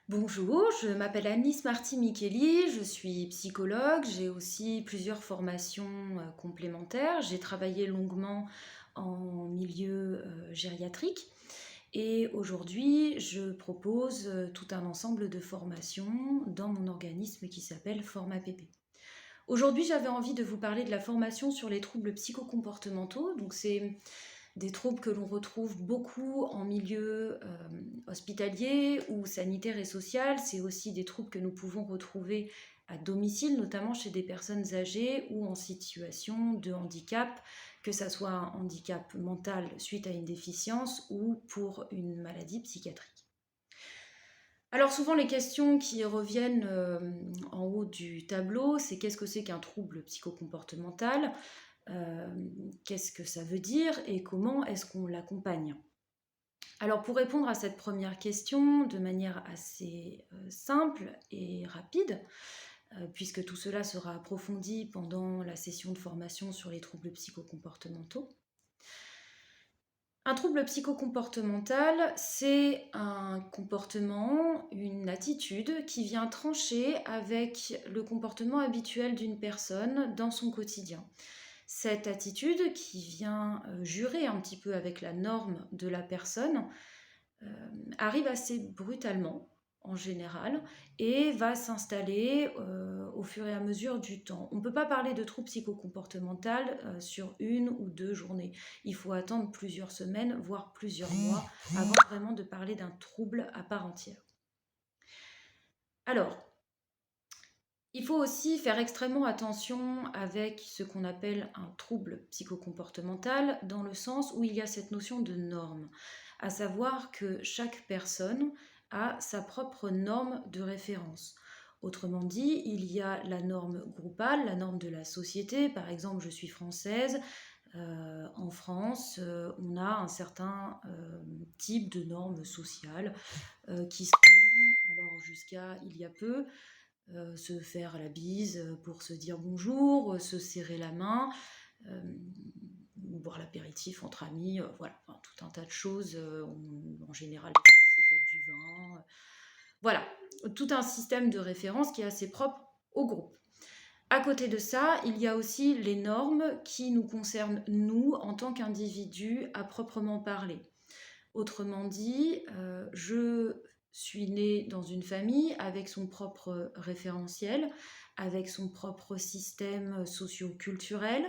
Bonjour, je m'appelle Anis Marty-Micheli, je suis psychologue, j'ai aussi plusieurs formations complémentaires. J'ai travaillé longuement en milieu gériatrique et aujourd'hui je propose tout un ensemble de formations dans mon organisme qui s'appelle FormaPP. Aujourd'hui j'avais envie de vous parler de la formation sur les troubles psychocomportementaux. Donc c'est des troubles que l'on retrouve beaucoup en milieu hospitalier ou sanitaire et social. C'est aussi des troubles que nous pouvons retrouver à domicile, notamment chez des personnes âgées ou en situation de handicap, que ce soit un handicap mental suite à une déficience ou pour une maladie psychiatrique. Alors souvent les questions qui reviennent en haut du tableau, c'est qu'est-ce que c'est qu'un trouble psychocomportemental, qu'est-ce que ça veut dire et comment est-ce qu'on l'accompagne. Alors pour répondre à cette première question de manière assez simple et rapide, puisque tout cela sera approfondi pendant la session de formation sur les troubles psychocomportementaux. Un trouble psychocomportemental, c'est un comportement, une attitude qui vient trancher avec le comportement habituel d'une personne dans son quotidien. Cette attitude qui vient jurer un petit peu avec la norme de la personne arrive assez brutalement en général et va s'installer au fur et à mesure du temps. On ne peut pas parler de trouble psychocomportemental sur une ou deux journées. Il faut attendre plusieurs semaines, voire plusieurs mois avant vraiment de parler d'un trouble à part entière. Alors, il faut aussi faire extrêmement attention avec ce qu'on appelle un trouble psychocomportemental, dans le sens où il y a cette notion de norme, à savoir que chaque personne a sa propre norme de référence. Autrement dit, il y a la norme groupale, la norme de la société. Par exemple, je suis française. En France, on a un certain type de normes sociales qui sont, alors jusqu'à il y a peu, se faire la bise pour se dire bonjour, se serrer la main, euh, boire l'apéritif entre amis, voilà, enfin, tout un tas de choses. En général, les Français boivent du vin. Voilà, tout un système de référence qui est assez propre au groupe. À côté de ça, il y a aussi les normes qui nous concernent, nous, en tant qu'individus, à proprement parler. Autrement dit, je suis née dans une famille avec son propre référentiel, avec son propre système socio-culturel.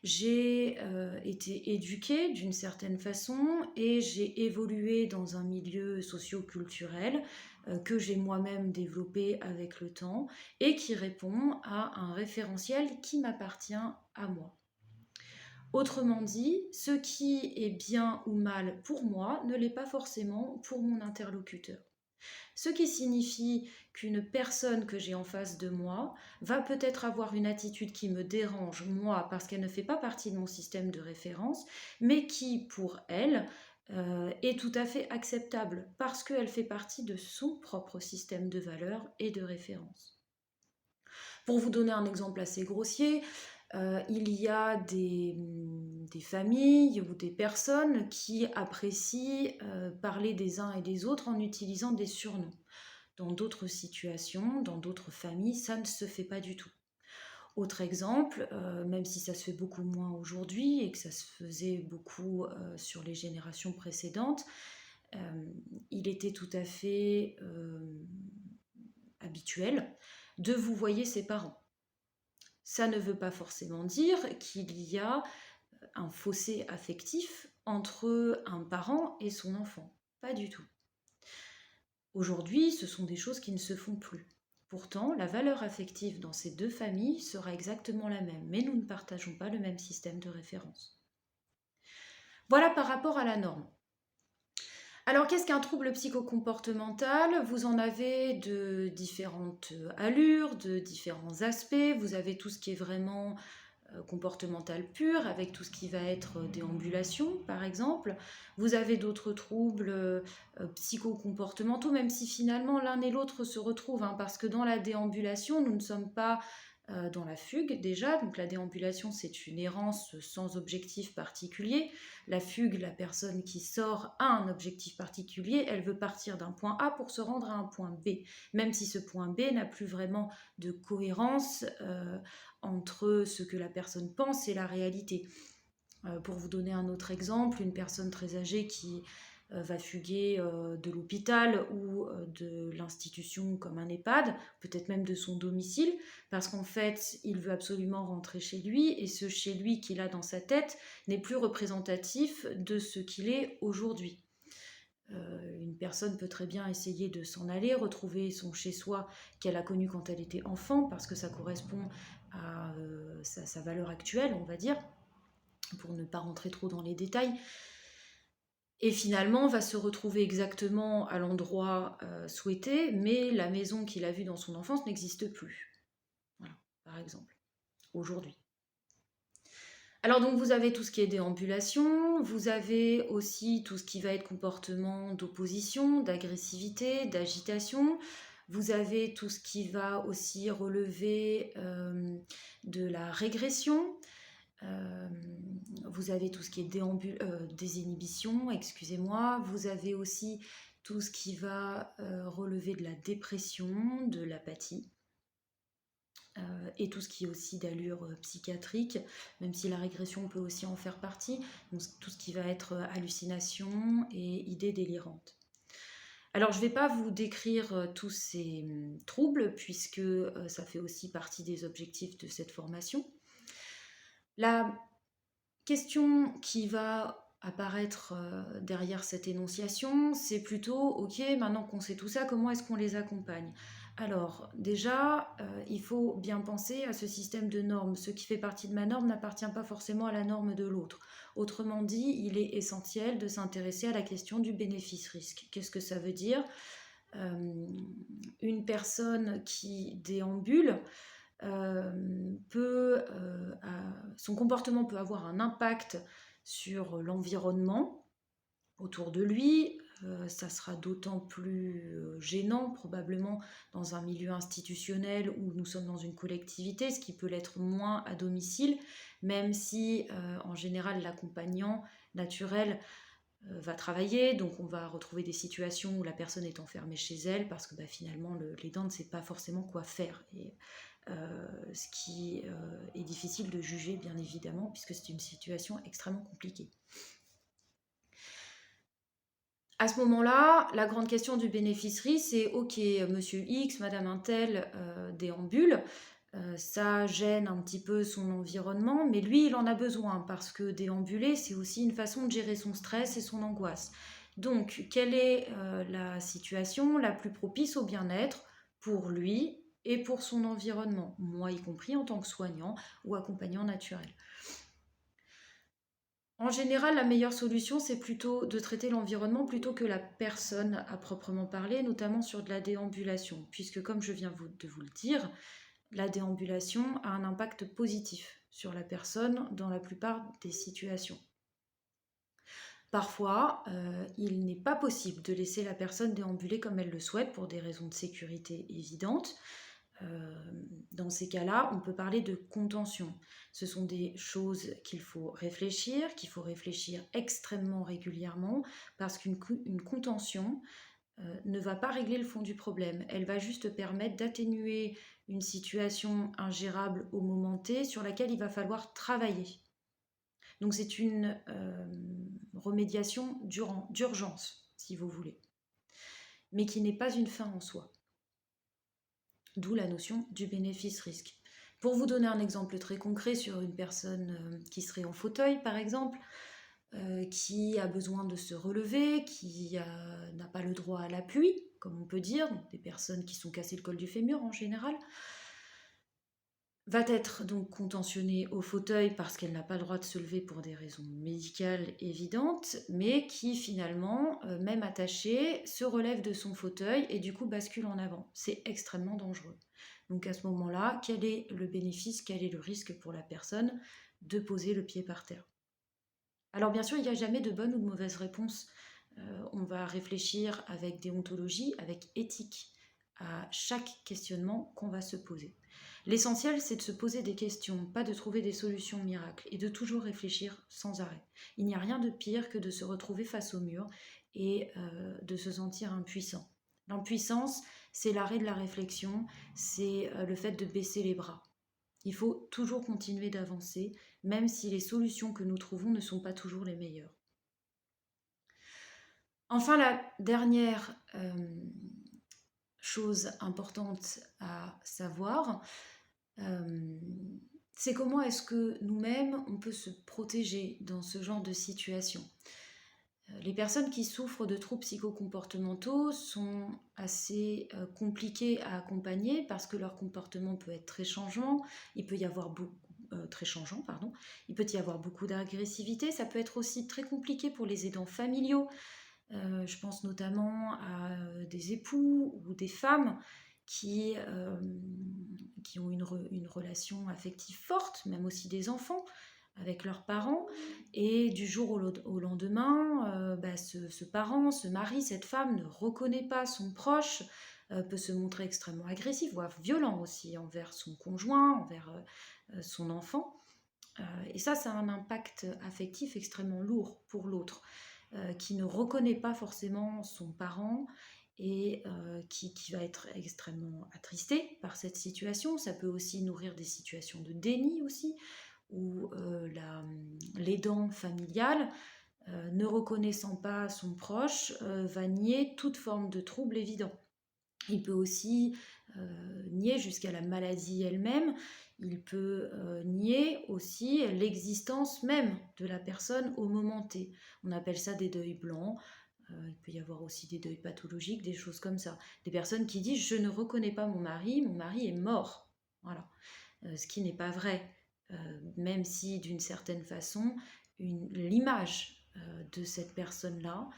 J'ai été éduquée d'une certaine façon et j'ai évolué dans un milieu socio-culturel que j'ai moi-même développé avec le temps et qui répond à un référentiel qui m'appartient à moi. Autrement dit, ce qui est bien ou mal pour moi ne l'est pas forcément pour mon interlocuteur. Ce qui signifie qu'une personne que j'ai en face de moi va peut-être avoir une attitude qui me dérange, moi, parce qu'elle ne fait pas partie de mon système de référence, mais qui, pour elle, est tout à fait acceptable, parce qu'elle fait partie de son propre système de valeurs et de référence. Pour vous donner un exemple assez grossier, il y a des familles ou des personnes qui apprécient parler des uns et des autres en utilisant des surnoms. Dans d'autres situations, dans d'autres familles, ça ne se fait pas du tout. Autre exemple, même si ça se fait beaucoup moins aujourd'hui et que ça se faisait beaucoup sur les générations précédentes, il était tout à fait habituel de vous voyer ses parents. Ça ne veut pas forcément dire qu'il y a un fossé affectif entre un parent et son enfant. Pas du tout. Aujourd'hui, ce sont des choses qui ne se font plus. Pourtant, la valeur affective dans ces deux familles sera exactement la même, mais nous ne partageons pas le même système de référence. Voilà par rapport à la norme. Alors, qu'est-ce qu'un trouble psychocomportemental? Vous en avez de différentes allures, de différents aspects. Vous avez tout ce qui est vraiment comportemental pur, avec tout ce qui va être déambulation, par exemple. Vous avez d'autres troubles psychocomportementaux, même si finalement l'un et l'autre se retrouvent, hein, parce que dans la déambulation, nous ne sommes pas dans la fugue déjà. Donc la déambulation, c'est une errance sans objectif particulier. La fugue, la personne qui sort a un objectif particulier, elle veut partir d'un point A pour se rendre à un point B, même si ce point B n'a plus vraiment de cohérence entre ce que la personne pense et la réalité. Pour vous donner un autre exemple, une personne très âgée qui va fuguer de l'hôpital ou de l'institution comme un EHPAD, peut-être même de son domicile, parce qu'en fait, il veut absolument rentrer chez lui, et ce chez lui qu'il a dans sa tête n'est plus représentatif de ce qu'il est aujourd'hui. Une personne peut très bien essayer de s'en aller, retrouver son chez-soi qu'elle a connu quand elle était enfant, parce que ça correspond à sa valeur actuelle, on va dire, pour ne pas rentrer trop dans les détails. Et finalement, va se retrouver exactement à l'endroit souhaité, mais la maison qu'il a vue dans son enfance n'existe plus. Voilà, par exemple, aujourd'hui. Alors donc vous avez tout ce qui est déambulation, vous avez aussi tout ce qui va être comportement d'opposition, d'agressivité, d'agitation. Vous avez tout ce qui va aussi relever de la régression. Vous avez tout ce qui est désinhibition, excusez-moi. Vous avez aussi tout ce qui va relever de la dépression, de l'apathie. Et tout ce qui est aussi d'allure psychiatrique, même si la régression peut aussi en faire partie. Donc tout ce qui va être hallucination et idées délirantes. Alors je ne vais pas vous décrire tous ces troubles, puisque ça fait aussi partie des objectifs de cette formation. La question qui va apparaître derrière cette énonciation, c'est plutôt, ok, maintenant qu'on sait tout ça, comment est-ce qu'on les accompagne? Alors déjà, il faut bien penser à ce système de normes. Ce qui fait partie de ma norme n'appartient pas forcément à la norme de l'autre. Autrement dit, il est essentiel de s'intéresser à la question du bénéfice-risque. Qu'est-ce que ça veut dire? Une personne qui déambule, son comportement peut avoir un impact sur l'environnement autour de lui. Ça sera d'autant plus gênant probablement dans un milieu institutionnel où nous sommes dans une collectivité, ce qui peut l'être moins à domicile, même si en général l'accompagnant naturel va travailler, donc on va retrouver des situations où la personne est enfermée chez elle parce que finalement l'aidant ne sait pas forcément quoi faire. Et ce qui est difficile de juger, bien évidemment, puisque c'est une situation extrêmement compliquée. À ce moment-là, la grande question du bénéfice-risque, c'est ok, monsieur X, madame Intel déambule, ça gêne un petit peu son environnement, mais lui, il en a besoin parce que déambuler, c'est aussi une façon de gérer son stress et son angoisse. Donc, quelle est la situation la plus propice au bien-être pour lui et pour son environnement, moi y compris en tant que soignant ou accompagnant naturel? En général, la meilleure solution, c'est plutôt de traiter l'environnement plutôt que la personne à proprement parler, notamment sur de la déambulation, puisque comme je viens de vous le dire, la déambulation a un impact positif sur la personne dans la plupart des situations. Parfois, il n'est pas possible de laisser la personne déambuler comme elle le souhaite pour des raisons de sécurité évidentes. Dans ces cas-là, on peut parler de contention. Ce sont des choses qu'il faut réfléchir extrêmement régulièrement, parce qu'une contention ne va pas régler le fond du problème. Elle va juste permettre d'atténuer une situation ingérable au moment T sur laquelle il va falloir travailler. Donc c'est une remédiation d'urgence, si vous voulez, mais qui n'est pas une fin en soi. D'où la notion du bénéfice-risque. Pour vous donner un exemple très concret sur une personne qui serait en fauteuil, par exemple, qui a besoin de se relever, qui n'a pas le droit à l'appui, comme on peut dire, donc des personnes qui sont cassées le col du fémur en général, va être donc contentionnée au fauteuil parce qu'elle n'a pas le droit de se lever pour des raisons médicales évidentes, mais qui finalement, même attachée, se relève de son fauteuil et du coup bascule en avant. C'est extrêmement dangereux. Donc à ce moment-là, quel est le bénéfice, quel est le risque pour la personne de poser le pied par terre? Alors bien sûr, il n'y a jamais de bonne ou de mauvaise réponse. On va réfléchir avec déontologie, avec éthique, à chaque questionnement qu'on va se poser. L'essentiel, c'est de se poser des questions, pas de trouver des solutions miracles, et de toujours réfléchir sans arrêt. Il n'y a rien de pire que de se retrouver face au mur et de se sentir impuissant. L'impuissance, c'est l'arrêt de la réflexion, c'est le fait de baisser les bras. Il faut toujours continuer d'avancer, même si les solutions que nous trouvons ne sont pas toujours les meilleures. Enfin, la dernière chose importante à savoir, c'est comment est-ce que nous-mêmes, on peut se protéger dans ce genre de situation. Les personnes qui souffrent de troubles psychocomportementaux sont assez compliquées à accompagner parce que leur comportement peut être très changeant, il peut y avoir très changeant, pardon. Il peut y avoir beaucoup d'agressivité, ça peut être aussi très compliqué pour les aidants familiaux. Je pense notamment à des époux ou des femmes qui, euh, qui ont une relation affective forte, même aussi des enfants avec leurs parents, et du jour au lendemain, ce parent, ce mari, cette femme ne reconnaît pas son proche, peut se montrer extrêmement agressif, voire violent aussi envers son conjoint, envers son enfant. Et ça a un impact affectif extrêmement lourd pour l'autre, qui ne reconnaît pas forcément son parent et qui va être extrêmement attristé par cette situation. Ça peut aussi nourrir des situations de déni aussi, où l'aidant familial, ne reconnaissant pas son proche, va nier toute forme de trouble évident. Il peut aussi nier jusqu'à la maladie elle-même, il peut nier aussi l'existence même de la personne au moment T. On appelle ça des deuils blancs, il peut y avoir aussi des deuils pathologiques, des choses comme ça. Des personnes qui disent « je ne reconnais pas mon mari est mort ». Voilà. Ce qui n'est pas vrai, même si d'une certaine façon, l'image de cette personne-là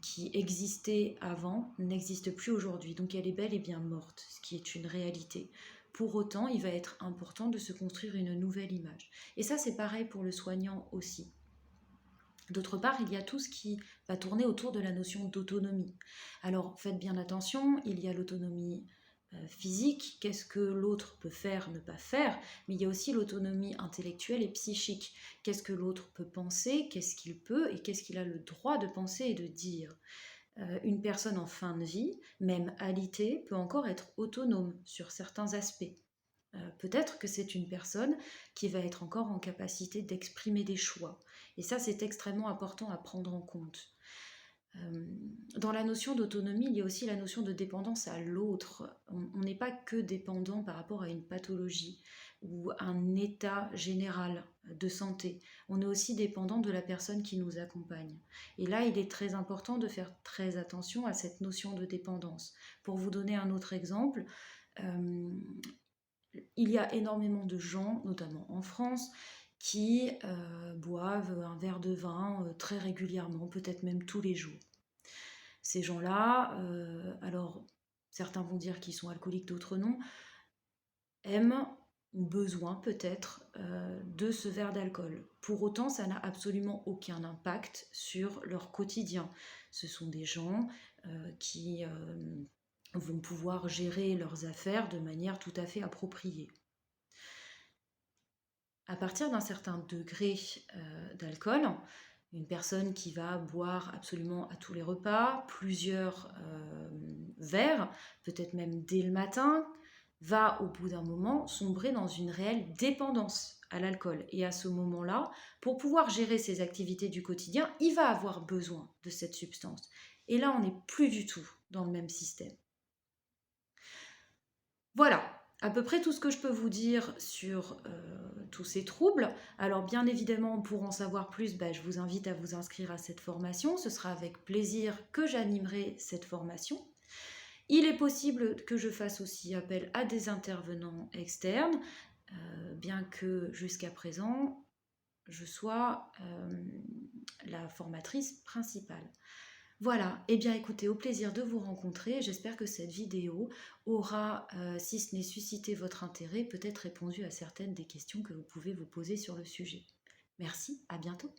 qui existait avant n'existe plus aujourd'hui. Donc elle est bel et bien morte, ce qui est une réalité. Pour autant, il va être important de se construire une nouvelle image. Et ça, c'est pareil pour le soignant aussi. D'autre part, il y a tout ce qui va tourner autour de la notion d'autonomie. Alors, faites bien attention, il y a l'autonomie physique, qu'est-ce que l'autre peut faire, ne pas faire, mais il y a aussi l'autonomie intellectuelle et psychique. Qu'est-ce que l'autre peut penser, qu'est-ce qu'il peut et qu'est-ce qu'il a le droit de penser et de dire. Une personne en fin de vie, même alitée, peut encore être autonome sur certains aspects. Peut-être que c'est une personne qui va être encore en capacité d'exprimer des choix. Et ça, c'est extrêmement important à prendre en compte. Dans la notion d'autonomie, il y a aussi la notion de dépendance à l'autre. On n'est pas que dépendant par rapport à une pathologie ou un état général de santé. On est aussi dépendant de la personne qui nous accompagne. Et là, il est très important de faire très attention à cette notion de dépendance. Pour vous donner un autre exemple, il y a énormément de gens, notamment en France, qui boivent un verre de vin très régulièrement, peut-être même tous les jours. Ces gens-là, alors certains vont dire qu'ils sont alcooliques, d'autres non, aiment, ont besoin peut-être de ce verre d'alcool. Pour autant, ça n'a absolument aucun impact sur leur quotidien. Ce sont des gens qui vont pouvoir gérer leurs affaires de manière tout à fait appropriée. À partir d'un certain degré d'alcool, une personne qui va boire absolument à tous les repas, plusieurs verres, peut-être même dès le matin, va au bout d'un moment sombrer dans une réelle dépendance à l'alcool. Et à ce moment-là, pour pouvoir gérer ses activités du quotidien, il va avoir besoin de cette substance. Et là, on n'est plus du tout dans le même système. Voilà, à peu près tout ce que je peux vous dire sur tous ces troubles. Alors bien évidemment, pour en savoir plus, je vous invite à vous inscrire à cette formation. Ce sera avec plaisir que j'animerai cette formation. Il est possible que je fasse aussi appel à des intervenants externes, bien que jusqu'à présent, je sois la formatrice principale. Voilà, et bien écoutez, au plaisir de vous rencontrer. J'espère que cette vidéo aura, si ce n'est suscité votre intérêt, peut-être répondu à certaines des questions que vous pouvez vous poser sur le sujet. Merci, à bientôt.